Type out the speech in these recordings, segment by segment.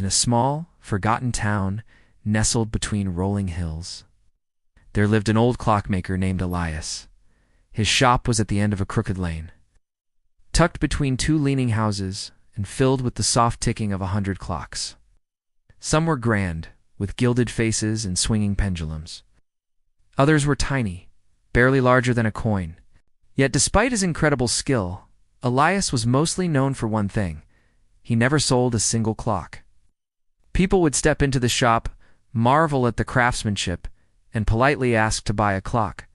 in a small, forgotten town nestled between rolling hills. There lived an old clockmaker named Elias. His shop was at the end of a crooked lane, tucked between two leaning houses and filled with the soft ticking of 100 clocks. Some were grand, with gilded faces and swinging pendulums. Others were tiny, barely larger than a coin. Yet despite his incredible skill, Elias was mostly known for one thing: he never sold a single clock. People would step into the shop, marvel at the craftsmanship, and politely ask to buy a clock.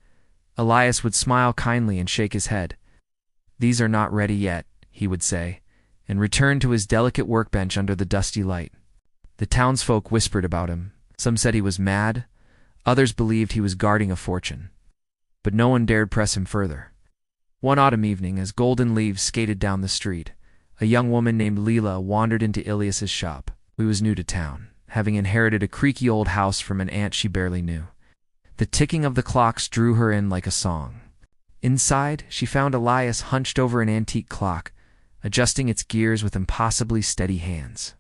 Elias would smile kindly and shake his head. "These are not ready yet," he would say, and return to his delicate workbench under the dusty light. The townsfolk whispered about him. Some said he was mad, others believed he was guarding a fortune. But no one dared press him further. One autumn evening, as golden leaves skated down the street, a young woman named Leela wandered into Elias's shop. He was new to town, having inherited a creaky old house from an aunt she barely knew. The ticking of the clocks drew her in like a song. Inside, she found Elias hunched over an antique clock, adjusting its gears with impossibly steady hands.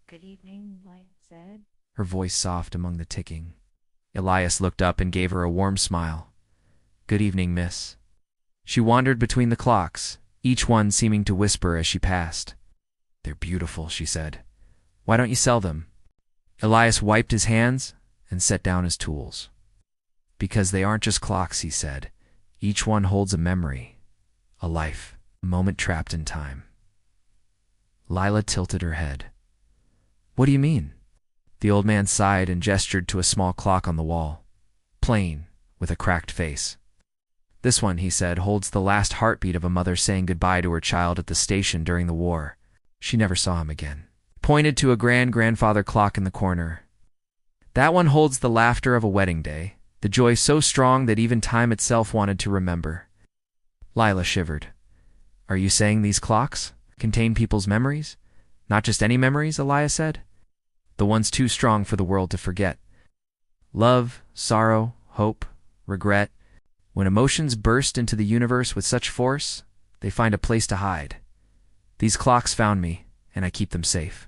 Good evening, Elias said, her voice soft among the ticking. Elias looked up and gave her a warm smile. "Good evening, miss." She wandered between the clocks, each one seeming to whisper as she passed. "They're beautiful," she said. "Why don't you sell them?" Elias wiped his hands and set down his tools. "Because they aren't just clocks," he said. "Each one holds a memory, a life, a moment trapped in time." Lila tilted her head. "What do you mean?" The old man sighed and gestured to a small clock on the wall, plain, with a cracked face. "This one," he said, "holds the last heartbeat of a mother saying goodbye to her child at the station during the war. She never saw him again." Pointed to a grandfather clock in the corner. "That one holds the laughter of a wedding day, the joy so strong that even time itself wanted to remember." Lila shivered. "Are you saying these clocks contain people's memories? Not just any memories," Elias said. "The ones too strong for the world to forget. Love, sorrow, hope, regret. When emotions burst into the universe with such force, they find a place to hide. These clocks found me, and I keep them safe."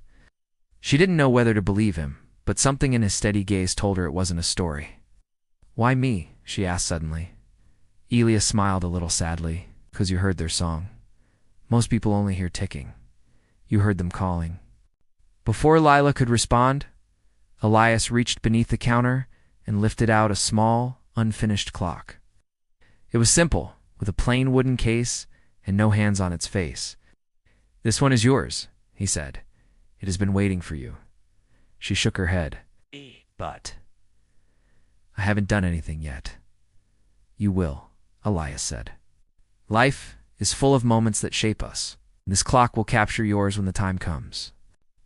She didn't know whether to believe him, but something in his steady gaze told her it wasn't a story. "Why me?" she asked suddenly. Elias smiled a little sadly. "'Cause you heard their song. Most people only hear ticking. You heard them calling." Before Lila could respond, Elias reached beneath the counter and lifted out a small, unfinished clock. It was simple, with a plain wooden case and no hands on its face. "This one is yours," he said. "It has been waiting for you." She shook her head. "But I haven't done anything yet." "You will," Elias said. "Life is full of moments that shape us. This clock will capture yours when the time comes."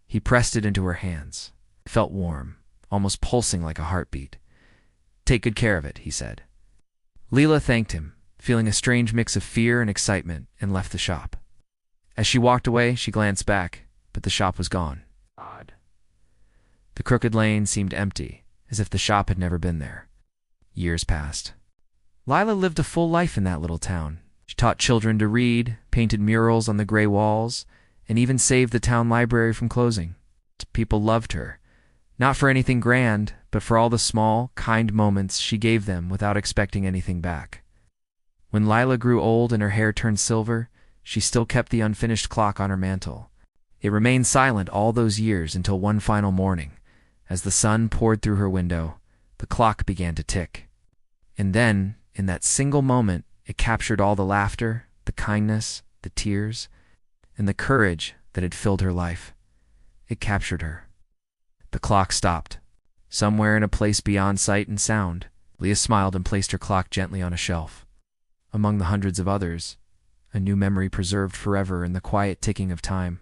He pressed it into her hands. It felt warm, almost pulsing like a heartbeat. "Take good care of it," he said. Leela thanked him, feeling a strange mix of fear and excitement, and left the shop. As she walked away, she glanced back, but the shop was gone. Odd. The crooked lane seemed empty, as if the shop had never been there. Years passed. Lila lived a full life in that little town. She taught children to read, painted murals on the gray walls, and even saved the town library from closing. People loved her, not for anything grand, but for all the small, kind moments she gave them without expecting anything back. When Lila grew old and her hair turned silver, she still kept the unfinished clock on her mantle. It remained silent all those years until one final morning, as the sun poured through her window, the clock began to tick. And then, in that single moment, it captured all the laughter, the kindness, the tears, and the courage that had filled her life. It captured her. The clock stopped. Somewhere in a place beyond sight and sound, Leah smiled and placed her clock gently on a shelf. Among the hundreds of others, a new memory preserved forever in the quiet ticking of time.